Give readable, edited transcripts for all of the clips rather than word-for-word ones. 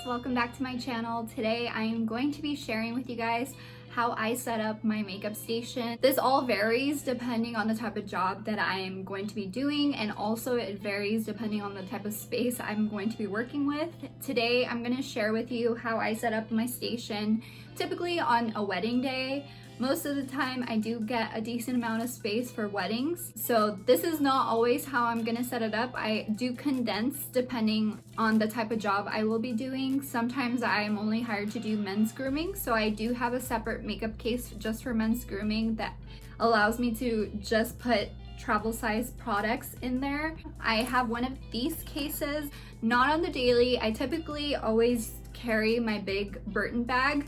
welcome back to my channel. Today I am going to be sharing with you guys how I set up my makeup station. This all varies depending on the type of job that I am going to be doing, and also it varies depending on the type of space I'm going to be working with. Today I'm going to share with you how I set up my station typically on a wedding day. Most of the time I do get a decent amount of space for weddings, so this is not always how I'm gonna set it up. I do condense depending on the type of job I will be doing. Sometimes I'm only hired to do men's grooming, so I do have a separate makeup case just for men's grooming that allows me to just put travel size products in there. I have one of these cases, not on the daily. I typically always carry my big Burton bag.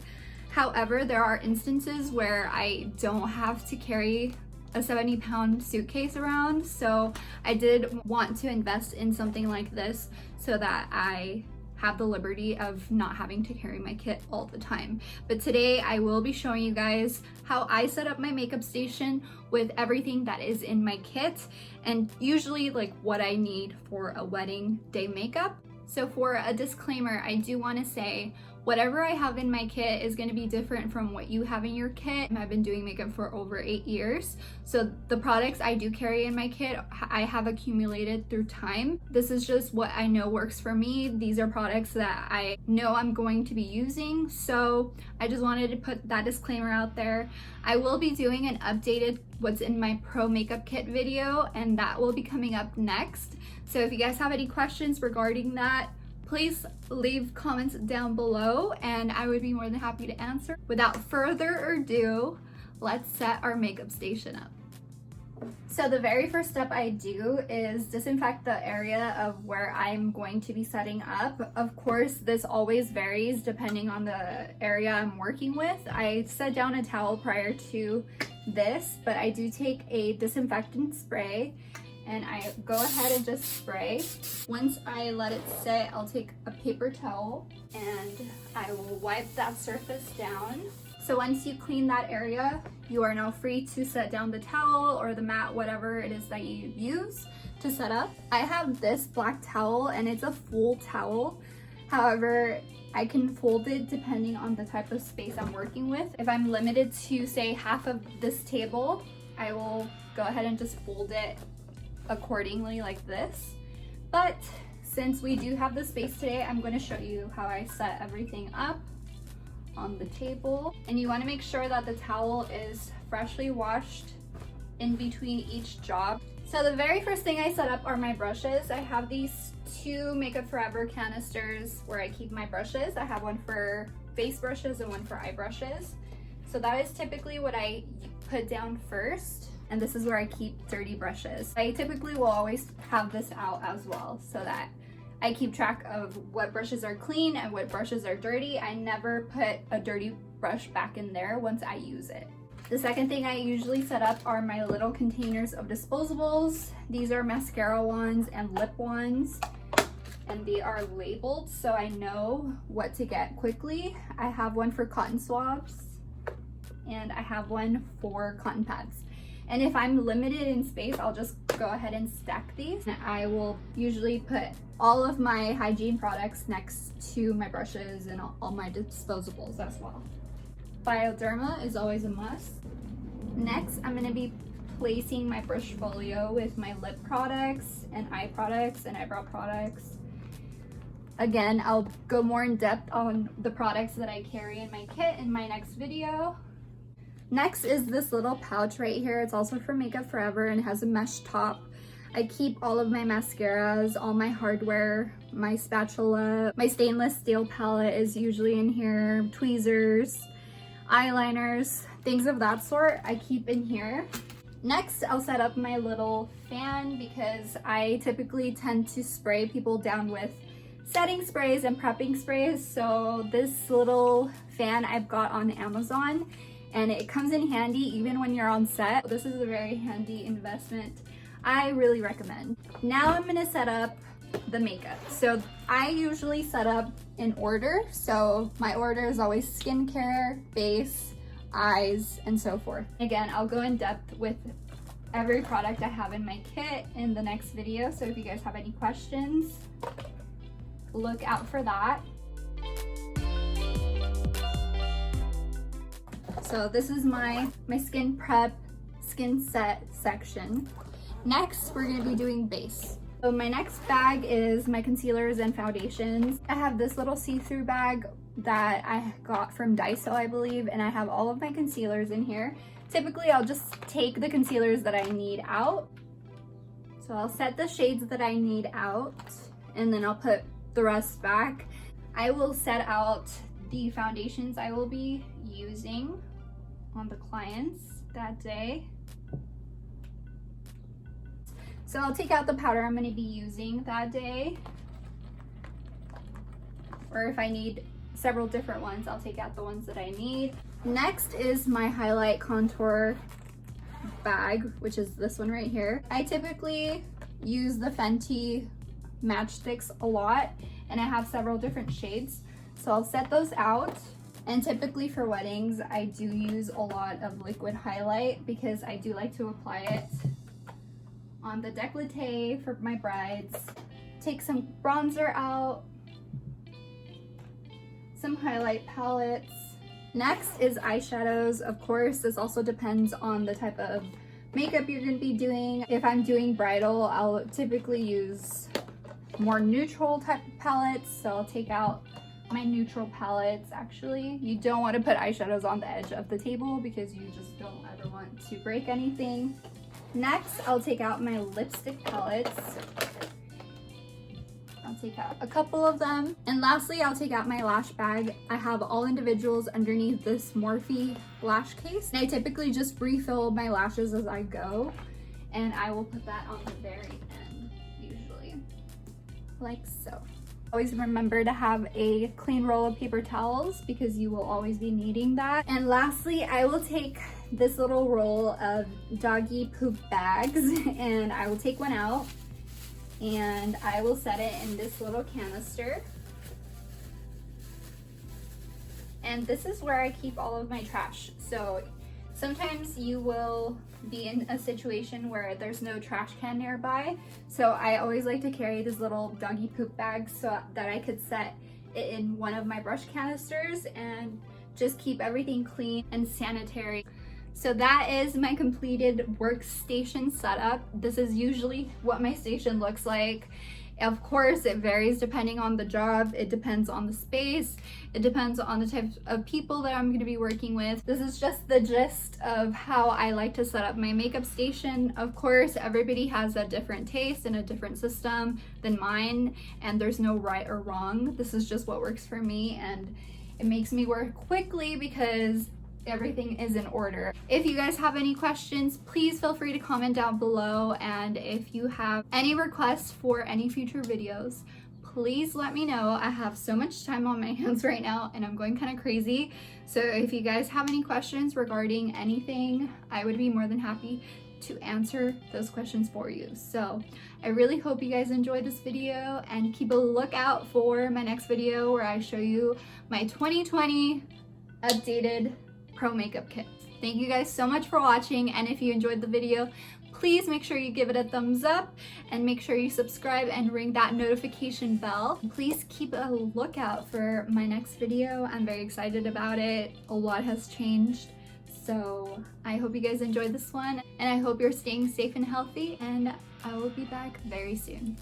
However, there are instances where I don't have to carry a 70-pound suitcase around, so I did want to invest in something like this so that I have the liberty of not having to carry my kit all the time. But today I will be showing you guys how I set up my makeup station with everything that is in my kit, and usually like what I need for a wedding day makeup. So for a disclaimer, I do want to say whatever I have in my kit is going to be different from what you have in your kit. I've been doing makeup for over 8 years, so the products I do carry in my kit I have accumulated through time. This is just what I know works for me. These are products that I know I'm going to be using, so I just wanted to put that disclaimer out there. I will be doing an updated what's in my pro makeup kit video, and that will be coming up next. So if you guys have any questions regarding that, please leave comments down below and I would be more than happy to answer. Without further ado, let's set our makeup station up. So the very first step I do is disinfect the area of where I'm going to be setting up. Of course, this always varies depending on the area I'm working with. I set down a towel prior to this, but I do take a disinfectant spray and I go ahead and just spray. Once I let it sit, I'll take a paper towel and I will wipe that surface down. So once you clean that area, you are now free to set down the towel or the mat, whatever it is that you use to set up. I have this black towel and it's a full towel. However, I can fold it depending on the type of space I'm working with. If I'm limited to say half of this table, I will go ahead and just fold it accordingly like this. But since we do have the space today, I'm going to show you how I set everything up on the table. And you want to make sure that the towel is freshly washed in between each job. So the very first thing I set up are my brushes. I have these two Makeup Forever canisters where I keep my brushes. I have one for face brushes and one for eye brushes. So that is typically what I put down first. And this is where I keep dirty brushes. I typically will always have this out as well so that I keep track of what brushes are clean and what brushes are dirty. I never put a dirty brush back in there once I use it. The second thing I usually set up are my little containers of disposables. These are mascara wands and lip wands, and they are labeled so I know what to get quickly. I have one for cotton swabs and I have one for cotton pads. And if I'm limited in space, I'll just go ahead and stack these. I will usually put all of my hygiene products next to my brushes and all my disposables as well. Bioderma is always a must. Next, I'm going to be placing my brush folio with my lip products and eye products and eyebrow products. Again, I'll go more in depth on the products that I carry in my kit in my next video. Next is this little pouch right here. It's also from Makeup Forever and has a mesh top. I keep all of my mascaras, all my hardware, my spatula, my stainless steel palette is usually in here, tweezers, eyeliners, things of that sort I keep in here. Next, I'll set up my little fan because I typically tend to spray people down with setting sprays and prepping sprays. So this little fan I've got on Amazon, and it comes in handy even when you're on set. This is a very handy investment. I really recommend. Now I'm gonna set up the makeup. So I usually set up in order. So my order is always skincare, base, eyes, and so forth. Again, I'll go in depth with every product I have in my kit in the next video. So if you guys have any questions, look out for that. So this is my skin prep, skin set section. Next, we're gonna be doing base. So my next bag is my concealers and foundations. I have this little see-through bag that I got from Daiso, I believe, and I have all of my concealers in here. Typically, I'll just take the concealers that I need out. So I'll set the shades that I need out, and then I'll put the rest back. I will set out the foundations I will be using on the clients that day. So I'll take out the powder I'm going to be using that day, or if I need several different ones, I'll take out the ones that I need. Next is my highlight contour bag, which is this one right here. I typically use the Fenty matchsticks a lot, and I have several different shades. So I'll set those out. And typically for weddings, I do use a lot of liquid highlight because I do like to apply it on the décolleté for my brides. Take some bronzer out, some highlight palettes. Next is eyeshadows. Of course, this also depends on the type of makeup you're gonna be doing. If I'm doing bridal, I'll typically use more neutral type of palettes. So I'll take out my neutral palettes. Actually, you don't want to put eyeshadows on the edge of the table because you just don't ever want to break anything. Next, I'll take out my lipstick palettes. I'll take out a couple of them. And lastly, I'll take out my lash bag. I have all individuals underneath this Morphe lash case. And I typically just refill my lashes as I go. And I will put that on the very end, usually, like so. Always remember to have a clean roll of paper towels because you will always be needing that. And lastly, I will take this little roll of doggy poop bags and I will take one out and I will set it in this little canister. And this is where I keep all of my trash. So sometimes you will be in a situation where there's no trash can nearby. So I always like to carry this little doggy poop bag so that I could set it in one of my brush canisters and just keep everything clean and sanitary. So that is my completed workstation setup. This is usually what my station looks like. Of course, it varies depending on the job. It depends on the space. It depends on the types of people that I'm going to be working with. This is just the gist of how I like to set up my makeup station. Of course, everybody has a different taste and a different system than mine, and there's no right or wrong. This is just what works for me, and it makes me work quickly because everything is in order. If you guys have any questions, please feel free to comment down below, and if you have any requests for any future videos, please let me know. I have so much time on my hands right now and I'm going kind of crazy. So if you guys have any questions regarding anything, I would be more than happy to answer those questions for you. So I really hope you guys enjoyed this video and keep a lookout for my next video where I show you my 2020 updated pro makeup kit. Thank you guys so much for watching, and if you enjoyed the video, please make sure you give it a thumbs up and make sure you subscribe and ring that notification bell. Please keep a lookout for my next video. I'm very excited about it. A lot has changed, so I hope you guys enjoyed this one, and I hope you're staying safe and healthy, and I will be back very soon.